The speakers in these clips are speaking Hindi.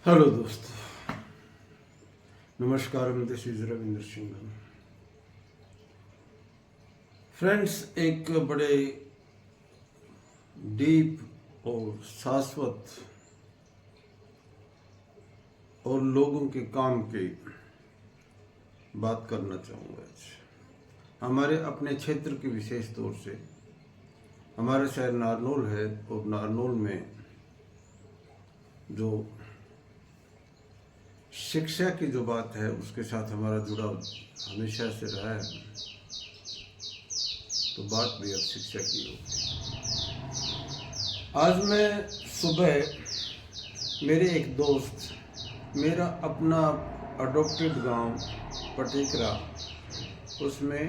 हेलो दोस्तों, नमस्कार। This is Ravindra Singh. Friends, एक बड़े डीप और शाश्वत और लोगों के काम की बात करना चाहूँगा आज। हमारे अपने क्षेत्र की विशेष तौर से हमारा शहर नारनौल है और नारनौल में जो शिक्षा की जो बात है उसके साथ हमारा जुड़ाव हमेशा से रहा है, तो बात भी अब शिक्षा की हो। आज मैं सुबह मेरे एक दोस्त, मेरा अपना अडोप्टेड गांव पटेकरा, उसमें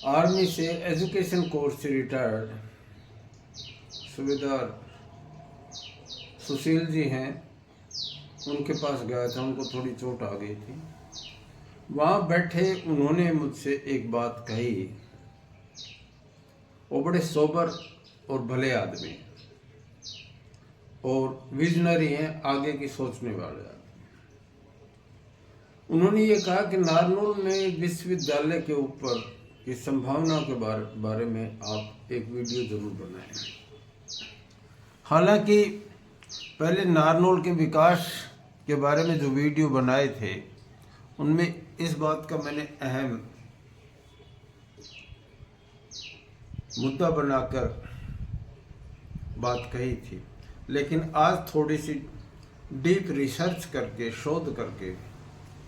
आर्मी से एजुकेशन कोर्स से रिटायर्ड सूबेदार सुशील जी हैं, उनके पास गया था। उनको थोड़ी चोट आ गई थी। वहाँ बैठे उन्होंने मुझसे एक बात कही। वो बड़े सोबर और भले आदमी और विजनरी हैं, आगे की सोचने वाले आदमी। उन्होंने ये कहा कि नारनौल में विश्वविद्यालय के ऊपर की संभावना के बारे में आप एक वीडियो जरूर बनाएं। हालांकि पहले नारनौल के विकास के बारे में जो वीडियो बनाए थे उनमें इस बात का मैंने अहम मुद्दा बनाकर बात कही थी, लेकिन आज थोड़ी सी डीप रिसर्च करके, शोध करके,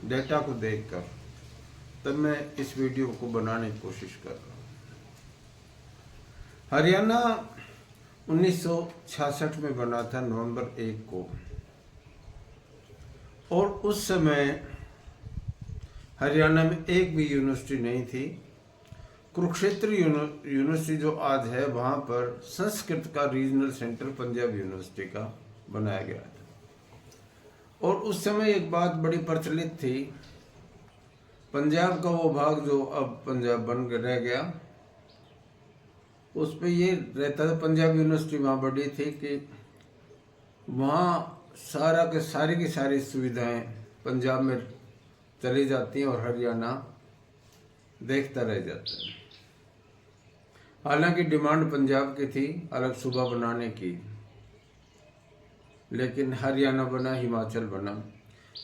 डेटा को देखकर तब मैं इस वीडियो को बनाने की कोशिश कर रहा हूँ। हरियाणा 1966 में बना था, नवंबर 1 को, और उस समय हरियाणा में एक भी यूनिवर्सिटी नहीं थी। कुरुक्षेत्र यूनिवर्सिटी जो आज है, वहाँ पर संस्कृत का रीजनल सेंटर पंजाब यूनिवर्सिटी का बनाया गया था। और उस समय एक बात बड़ी प्रचलित थी, पंजाब का वो भाग जो अब पंजाब बन रह गया, उस पर ये रहता था, पंजाब यूनिवर्सिटी वहाँ बड़ी थी कि वहाँ सारी की सारी सुविधाएं पंजाब में चली जाती हैं और हरियाणा देखता रह जाता है। हालांकि डिमांड पंजाब की थी अलग सूबा बनाने की, लेकिन हरियाणा बना, हिमाचल बना।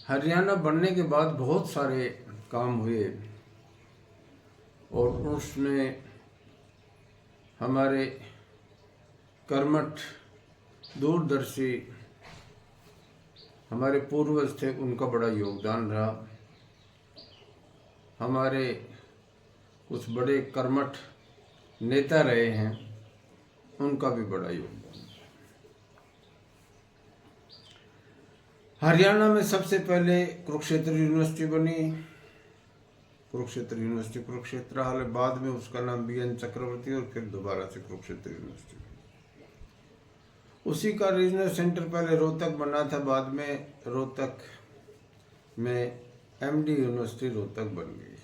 हरियाणा बनने के बाद बहुत सारे काम हुए और उसमें हमारे कर्मठ दूरदर्शी हमारे पूर्वज थे, उनका बड़ा योगदान रहा। हमारे कुछ बड़े कर्मठ नेता रहे हैं, उनका भी बड़ा योगदान। हरियाणा में सबसे पहले कुरुक्षेत्र यूनिवर्सिटी बनी। कुरुक्षेत्र यूनिवर्सिटी कुरुक्षेत्र, हाल बाद में उसका नाम BN चक्रवर्ती और फिर दोबारा से कुरुक्षेत्र यूनिवर्सिटी। उसी का रीजनल सेंटर पहले रोहतक बना था, बाद में रोहतक में MD यूनिवर्सिटी रोहतक बन गई।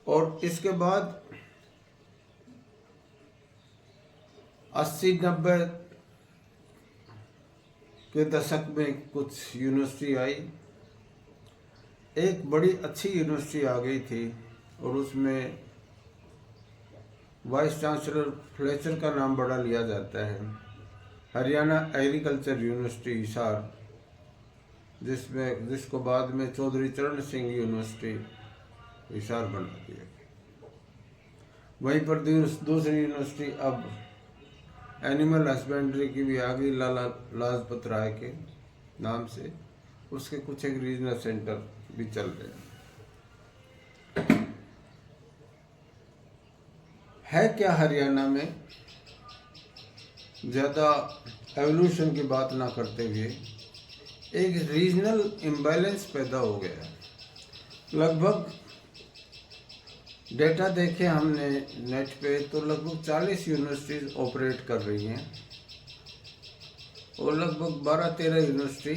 और इसके बाद 80-90 के दशक में कुछ यूनिवर्सिटी आई। एक बड़ी अच्छी यूनिवर्सिटी आ गई थी और उसमें वाइस चांसलर फ्लेचर का नाम बड़ा लिया जाता है। हरियाणा एग्रीकल्चर यूनिवर्सिटी हिसार, जिसको बाद में चौधरी चरण सिंह यूनिवर्सिटी हिसार बना दिया। वहीं पर दूसरी यूनिवर्सिटी अब एनिमल हस्बेंड्री की भी आ गई, लाला लाजपत राय के नाम से। उसके कुछ एक रीजनल सेंटर भी चल रहे है क्या हरियाणा में। ज़्यादा एवोल्यूशन की बात ना करते हुए एक रीजनल इम्बैलेंस पैदा हो गया। लगभग डेटा देखे हमने नेट पे तो लगभग 40 यूनिवर्सिटीज ऑपरेट कर रही हैं और लगभग 12-13 यूनिवर्सिटी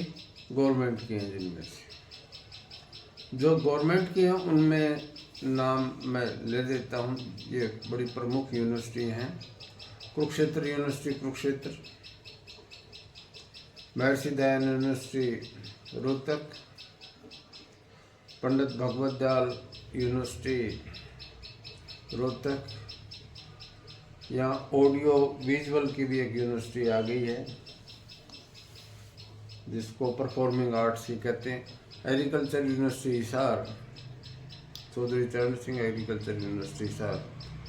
गवर्नमेंट की हैं। जिनमें से जो गवर्नमेंट की हैं उनमें नाम मैं ले देता हूँ। ये बड़ी प्रमुख यूनिवर्सिटी हैं। Kurukshetra university Kurukshetra, Maharshi Dayanand university Rohtak, Pandit Bhagwat Dayal university Rohtak. यहाँ ऑडियो विजुअल की भी एक यूनिवर्सिटी आ गई है जिसको परफॉर्मिंग आर्ट्स ही कहते हैं। एग्रीकल्चर यूनिवर्सिटी हिसार, चौधरी चरण Singh agriculture university Hisar,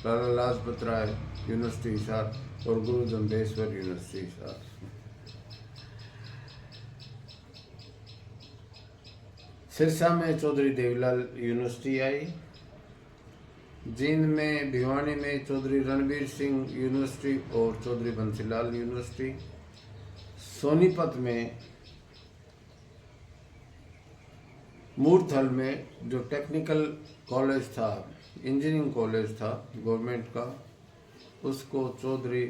Lala Lajpat Rai university Hisar और गुरु जम्बेश्वर यूनिवर्सिटी हिसार। सिरसा में चौधरी देवीलाल यूनिवर्सिटी आई। जींद में भिवानी में चौधरी रणबीर सिंह यूनिवर्सिटी और चौधरी बंसीलाल यूनिवर्सिटी। सोनीपत में मूर्थल में जो टेक्निकल कॉलेज था, इंजीनियरिंग कॉलेज था गवर्नमेंट का, उसको चौधरी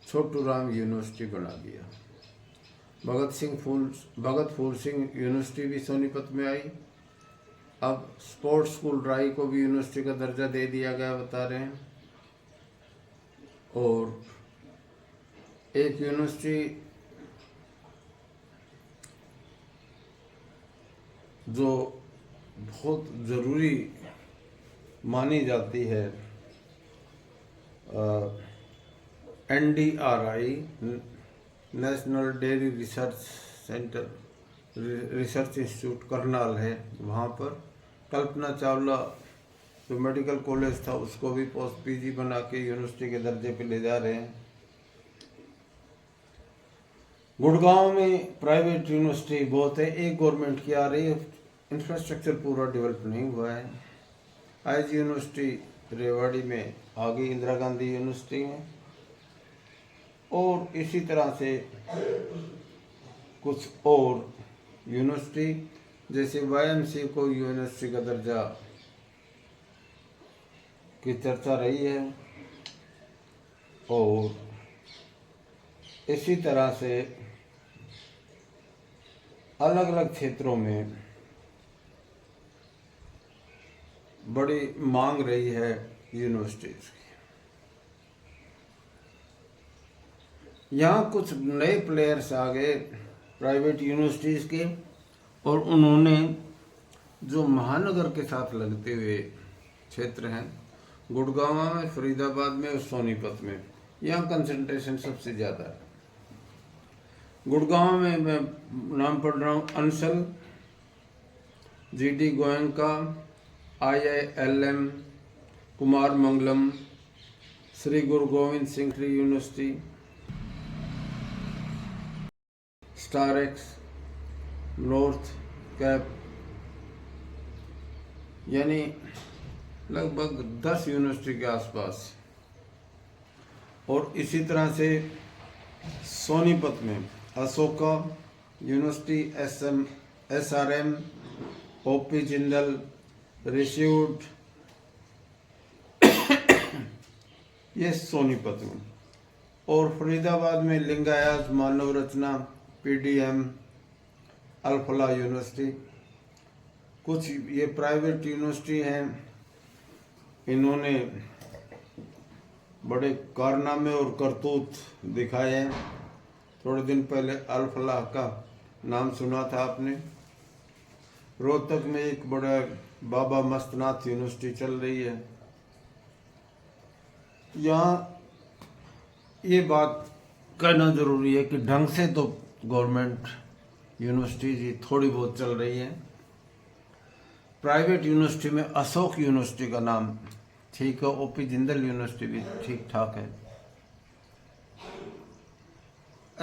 छोटू राम यूनिवर्सिटी बना दिया। भगत फूल सिंह यूनिवर्सिटी भी सोनीपत में आई। अब स्पोर्ट्स स्कूल राई को भी यूनिवर्सिटी का दर्जा दे दिया गया बता रहे हैं। और एक यूनिवर्सिटी जो बहुत ज़रूरी मानी जाती है, NDRI national dairy research centre, research institute Karnal है, वहाँ पर कल्पना चावला जो मेडिकल कॉलेज था उसको भी पोस्ट PG बना के यूनिवर्सिटी के दर्जे पे ले जा रहे हैं। गुड़गांव में प्राइवेट यूनिवर्सिटी बहुत है, एक गवर्नमेंट की आ रही है, इंफ्रास्ट्रक्चर पूरा डेवलप नहीं हुआ है। IG यूनिवर्सिटी रेवाड़ी में आ गई, इंदिरा गांधी यूनिवर्सिटी में। और इसी तरह से कुछ और यूनिवर्सिटी जैसे YMCA को यूनिवर्सिटी का दर्जा की चर्चा रही है। और इसी तरह से अलग अलग क्षेत्रों में बड़ी मांग रही है यूनिवर्सिटीज की। यहाँ कुछ नए प्लेयर्स आ गए प्राइवेट यूनिवर्सिटीज़ के, और उन्होंने जो महानगर के साथ लगते हुए क्षेत्र हैं, गुड़गांव में, फरीदाबाद में और सोनीपत में, यहाँ कंसंट्रेशन सबसे ज़्यादा है। गुड़गांव में मैं नाम पढ़ रहा हूँ, Ansal, GD Goenka, IILM, Kumar Mangalam, Shri Guru Gobind Singh university, Starex, North Cap, यानी लगभग 10 यूनिवर्सिटी के आसपास। और इसी तरह से सोनीपत में Ashoka university, SRM, OP Jindal, received, ये सोनीपत में। और फरीदाबाद में लिंगायत, मानव रचना, PDM, अल्फला यूनिवर्सिटी। कुछ ये प्राइवेट यूनिवर्सिटी हैं, इन्होंने बड़े कारनामे और करतूत दिखाए हैं। थोड़े दिन पहले अल्फला का नाम सुना था आपने। रोहतक में एक बड़ा बाबा मस्तनाथ यूनिवर्सिटी चल रही है। यहाँ ये बात कहना ज़रूरी है कि ढंग से तो गवर्नमेंट यूनिवर्सिटी जी थोड़ी बहुत चल रही है। प्राइवेट यूनिवर्सिटी में अशोक यूनिवर्सिटी का नाम ठीक है, OP जिंदल यूनिवर्सिटी भी ठीक ठाक है,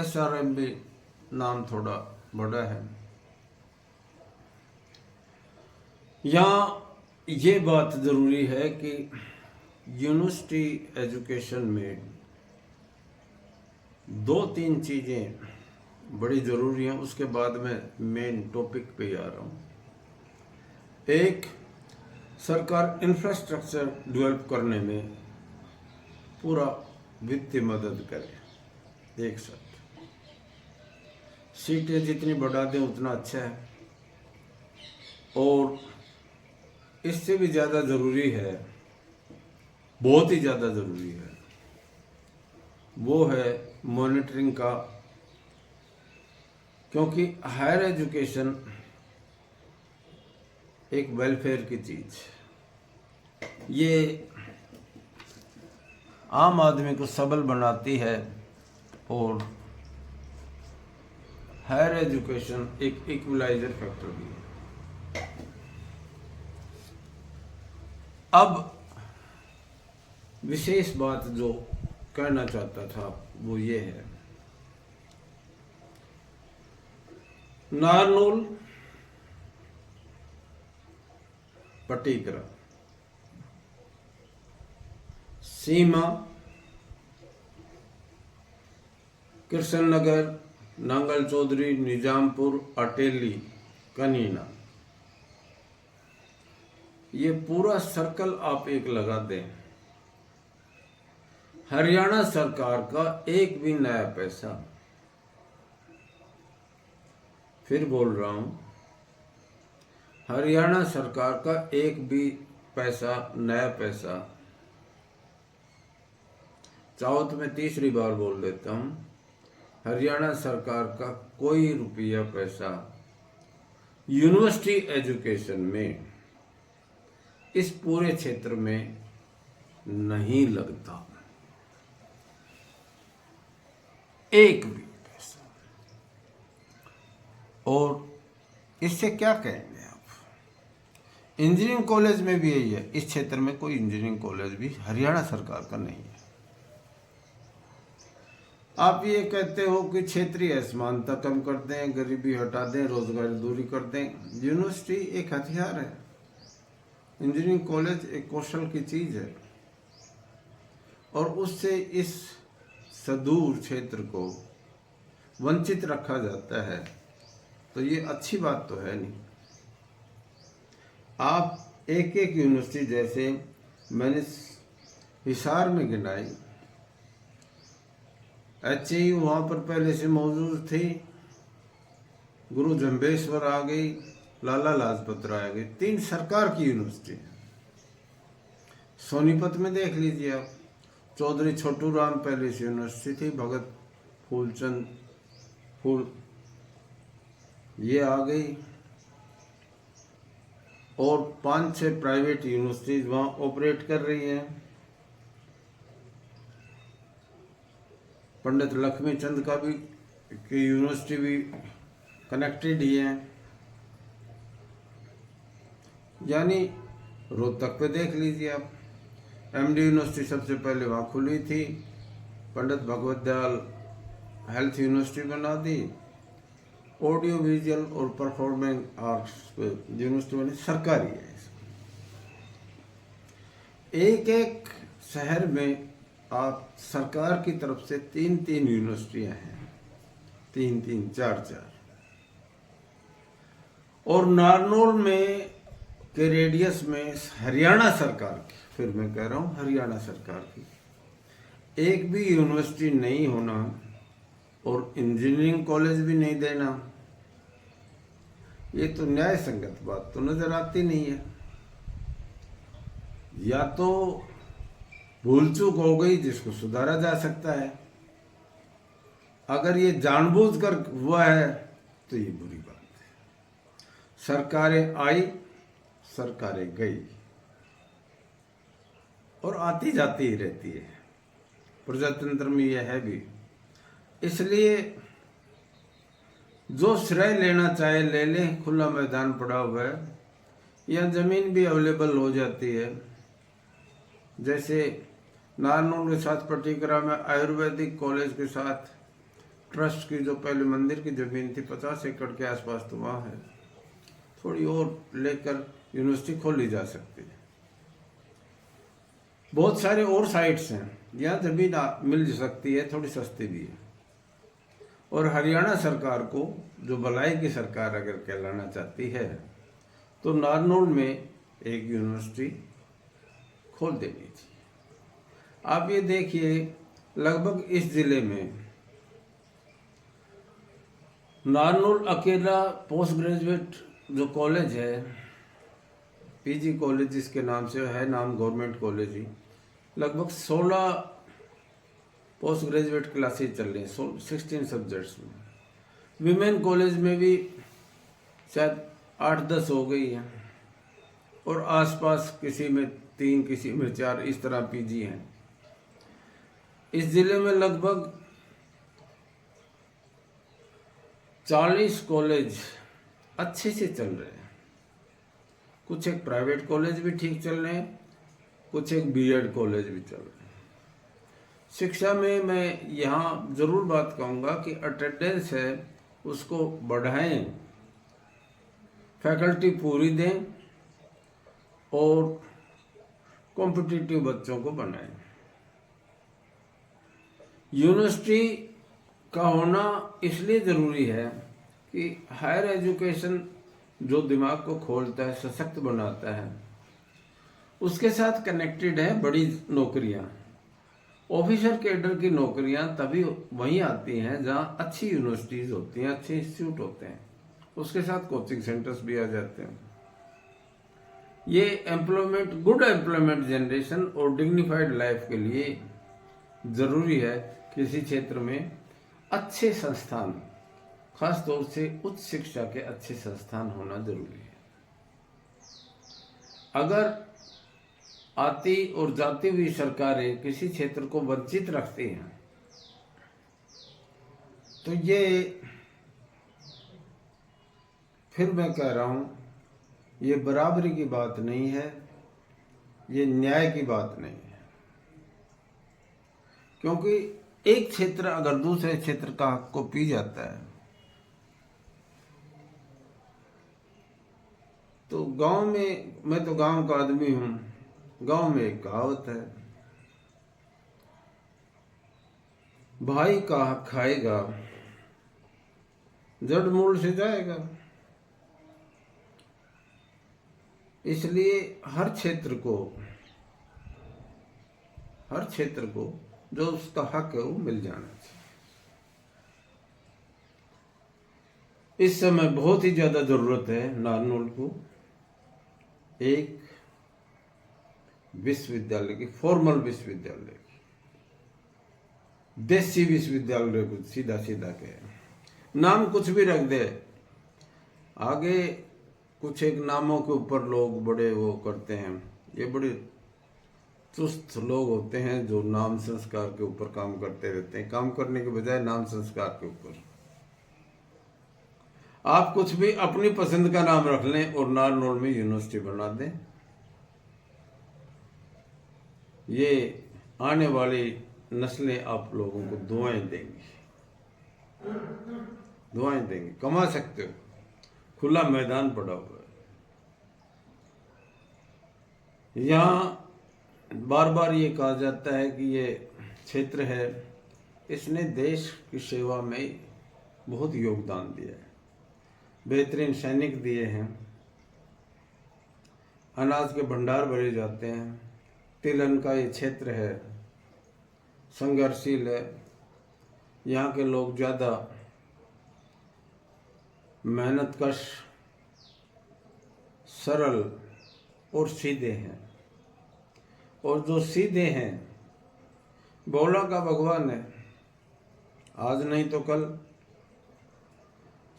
SRM भी नाम थोड़ा बड़ा है। यहाँ ये बात ज़रूरी है कि यूनिवर्सिटी एजुकेशन में 2-3 चीज़ें बड़ी ज़रूरी हैं, उसके बाद में मेन टॉपिक पे आ रहा हूँ। एक, सरकार इंफ्रास्ट्रक्चर डेवलप करने में पूरा वित्तीय मदद करे। एक साथ सीटें जितनी बढ़ा दें उतना अच्छा है। और इससे भी ज़्यादा ज़रूरी है, बहुत ही ज़्यादा ज़रूरी है, वो है मॉनिटरिंग का क्योंकि हायर एजुकेशन एक वेलफेयर की चीज, ये आम आदमी को सबल बनाती है और हायर एजुकेशन एक इक्वलाइजर फैक्टर भी है। अब विशेष बात जो कहना चाहता था वो ये है, नारनौल, पटीकरा, सीमा, कृष्णनगर, नांगल चौधरी, निजामपुर, अटेली, कनीना, ये पूरा सर्कल आप एक लगा दें, हरियाणा सरकार का एक भी नया पैसा, फिर बोल रहा हूं, हरियाणा सरकार का एक भी पैसा, नया पैसा, चाहो तो मैं तीसरी बार बोल देता हूं, हरियाणा सरकार का कोई रुपया पैसा यूनिवर्सिटी एजुकेशन में इस पूरे क्षेत्र में नहीं लगता, एक भी पैसा। और इससे क्या कहेंगे आप, इंजीनियरिंग कॉलेज में भी यही है, इस क्षेत्र में कोई इंजीनियरिंग कॉलेज भी हरियाणा सरकार का नहीं है। आप ये कहते हो कि क्षेत्रीय असमानता कम कर दें, गरीबी हटा दें, रोजगार दूरी कर दें। यूनिवर्सिटी एक हथियार है, इंजीनियरिंग कॉलेज एक कौशल की चीज है, और उससे इस सुदूर क्षेत्र को वंचित रखा जाता है, तो ये अच्छी बात तो है नहीं। आप एक एक यूनिवर्सिटी, जैसे मैंने हिसार में गिनाई, HAU वहाँ पर पहले से मौजूद थी, गुरु जम्बेश्वर आ गई, लाला लाजपत राय आ गई, 3 सरकार की यूनिवर्सिटी। सोनीपत में देख लीजिए आप, चौधरी छोटू राम पहले से यूनिवर्सिटी थी, भगत फूलचंद फूल ये आ गई, और 5-6 प्राइवेट यूनिवर्सिटीज वहाँ ऑपरेट कर रही हैं। पंडित लक्ष्मी चंद का भी की यूनिवर्सिटी भी कनेक्टेड ही है। यानी रोहतक पे देख लीजिए आप, MD यूनिवर्सिटी सबसे पहले वहाँ खुली थी, पंडित भगवत दयाल हेल्थ यूनिवर्सिटी बना दी, ऑडियो विजुअल और परफॉर्मिंग आर्ट्स यूनिवर्सिटी बनी, सरकारी है। एक एक शहर में आप सरकार की तरफ से 3-3 यूनिवर्सिटियां हैं, 3-3, 4-4, और नारनौल में के रेडियस में हरियाणा सरकार की, फिर मैं कह रहा हूं हरियाणा सरकार की, एक भी यूनिवर्सिटी नहीं होना और इंजीनियरिंग कॉलेज भी नहीं देना, ये तो न्याय संगत बात तो नजर आती नहीं है। या तो भूल चूक हो गई जिसको सुधारा जा सकता है, अगर ये जानबूझकर हुआ है तो ये बुरी बात है। सरकारें आई, सरकारें गई, और आती जाती ही रहती है, प्रजातंत्र में यह है भी। इसलिए जो श्रेय लेना चाहे ले ले, खुला मैदान पड़ा हुआ है, या जमीन भी अवेलेबल हो जाती है। जैसे नारनौल के साथ पटीकरा में आयुर्वेदिक कॉलेज के साथ ट्रस्ट की जो पहले मंदिर की जमीन थी 50 एकड़ के आसपास, तो वहाँ है, थोड़ी और लेकर यूनिवर्सिटी खोली जा सकती है। बहुत सारे और साइट्स हैं यहाँ जमीन मिल सकती है, थोड़ी सस्ती भी है। और हरियाणा सरकार को, जो भलाई की सरकार अगर कहलाना चाहती है, तो नारनौल में एक यूनिवर्सिटी खोल देनी चाहिए। आप ये देखिए, लगभग इस जिले में नारनौल अकेला पोस्ट ग्रेजुएट जो कॉलेज है, PG कॉलेज जिसके नाम से है, नाम गवर्नमेंट कॉलेज ही, लगभग 16 पोस्ट ग्रेजुएट क्लासेज चल रही हैं, 16 सब्जेक्ट्स में। विमेन कॉलेज में भी शायद 8-10 हो गई है, और आसपास किसी में 3, किसी में 4, इस तरह पीजी हैं। इस जिले में लगभग 40 कॉलेज अच्छे से चल रहे हैं। कुछ एक प्राइवेट कॉलेज भी ठीक चल रहे हैं, कुछ एक बीएड कॉलेज भी चल रहे हैं। शिक्षा में मैं यहाँ जरूर बात कहूँगा कि अटेंडेंस है उसको बढ़ाएं, फैकल्टी पूरी दें और कॉम्पिटिटिव बच्चों को बनाएं। यूनिवर्सिटी का होना इसलिए ज़रूरी है कि हायर एजुकेशन जो दिमाग को खोलता है, सशक्त बनाता है, उसके साथ कनेक्टेड है बड़ी नौकरियां। ऑफिसर कैडर की नौकरियां तभी वहीं आती हैं जहां अच्छी यूनिवर्सिटीज़ होती हैं, अच्छे इंस्टीट्यूट होते हैं, उसके साथ कोचिंग सेंटर्स भी आ जाते हैं। ये एम्प्लॉयमेंट, गुड एम्प्लॉयमेंट जनरेशन और डिग्निफाइड लाइफ के लिए ज़रूरी है किसी क्षेत्र में अच्छे संस्थान, खास तौर से उच्च शिक्षा के अच्छे संस्थान होना जरूरी है। अगर आती और जाती हुई सरकारें किसी क्षेत्र को वंचित रखती हैं तो ये, फिर मैं कह रहा हूं, ये बराबरी की बात नहीं है, ये न्याय की बात नहीं है। क्योंकि एक क्षेत्र अगर दूसरे क्षेत्र का हक को पी जाता है तो गांव में, मैं तो गांव का आदमी हूं, गांव में एक कहावत है, भाई का हक खाएगा जड़ मूल से जाएगा। इसलिए हर क्षेत्र को जो उसका हक है वो मिल जाना चाहिए। इस समय बहुत ही ज्यादा जरूरत है नारनौल को एक विश्वविद्यालय की, फॉर्मल विश्वविद्यालय की, देसी विश्वविद्यालय को सीधा कहे, नाम कुछ भी रख दे, आगे कुछ एक नामों के ऊपर लोग बड़े वो करते हैं। ये बड़े चुस्त लोग होते हैं जो नाम संस्कार के ऊपर काम करते रहते हैं, काम करने के बजाय नाम संस्कार के ऊपर। आप कुछ भी अपनी पसंद का नाम रख लें और नारनौल में यूनिवर्सिटी बना दें, ये आने वाली नस्लें आप लोगों को दुआएं देंगी, कमा सकते हो, खुला मैदान पड़ा हुआ है। यहाँ बार बार ये कहा जाता है कि ये क्षेत्र है, इसने देश की सेवा में बहुत योगदान दिया है, बेहतरीन सैनिक दिए हैं, अनाज के भंडार भरे जाते हैं, तिलन का ये क्षेत्र है, संघर्षशील है, यहाँ के लोग ज़्यादा मेहनतकश, सरल और सीधे हैं, और जो सीधे हैं भोला का भगवान है, आज नहीं तो कल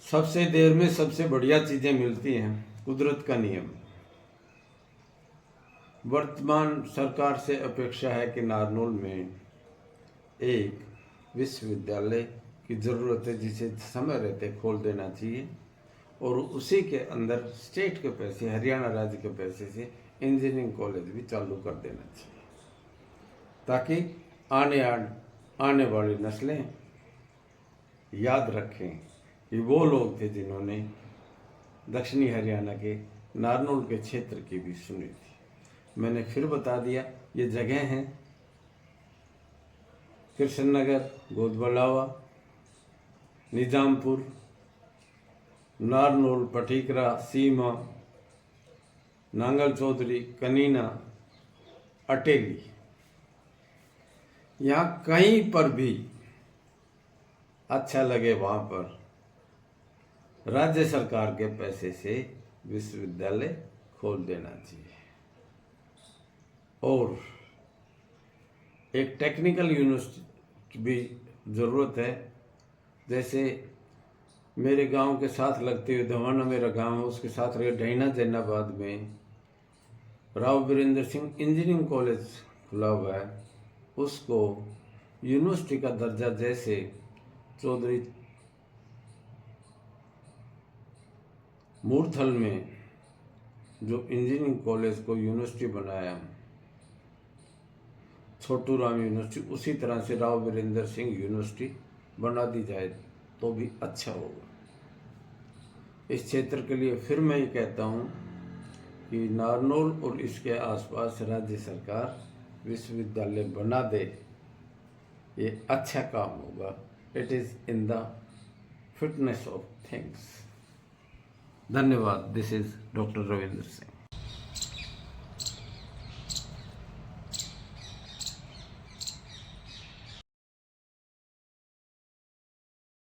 सबसे देर में सबसे बढ़िया चीजें मिलती हैं, कुदरत का नियम। वर्तमान सरकार से अपेक्षा है कि नारनौल में एक विश्वविद्यालय की जरूरत है, जिसे समय रहते खोल देना चाहिए, और उसी के अंदर स्टेट के पैसे, हरियाणा राज्य के पैसे से इंजीनियरिंग कॉलेज भी चालू कर देना चाहिए, ताकि आने वाली नस्लें याद रखें कि वो लोग थे जिन्होंने दक्षिणी हरियाणा के नारनौल के क्षेत्र की भी सुनी थी। मैंने फिर बता दिया, ये जगह हैं कृष्णनगर, गोदबलावा, निजामपुर, नारनौल, पठीकरा, सीमा, नांगल चौधरी, कनीना, अटेली, यहाँ कहीं पर भी अच्छा लगे वहाँ पर राज्य सरकार के पैसे से विश्वविद्यालय खोल देना चाहिए। और एक टेक्निकल यूनिवर्सिटी भी ज़रूरत है, जैसे मेरे गांव के साथ लगते हुए धवाना मेरा गांव है, उसके साथ रहे डैना जैनाबाद में राव वीरेंद्र सिंह इंजीनियरिंग कॉलेज खुला हुआ है, उसको यूनिवर्सिटी का दर्जा जैसे चौधरी मूर्थल में जो इंजीनियरिंग कॉलेज को यूनिवर्सिटी बनाया छोटू राम यूनिवर्सिटी, उसी तरह से राव वीरेंद्र सिंह यूनिवर्सिटी बना दी जाए तो भी अच्छा होगा। इस क्षेत्र के लिए फिर मैं ये कहता हूँ कि नारनौल और इसके आसपास राज्य सरकार विश्वविद्यालय बना दे, ये अच्छा काम होगा। It is in the fitness of things. धन्यवाद। This is doctor Ravindra Singh.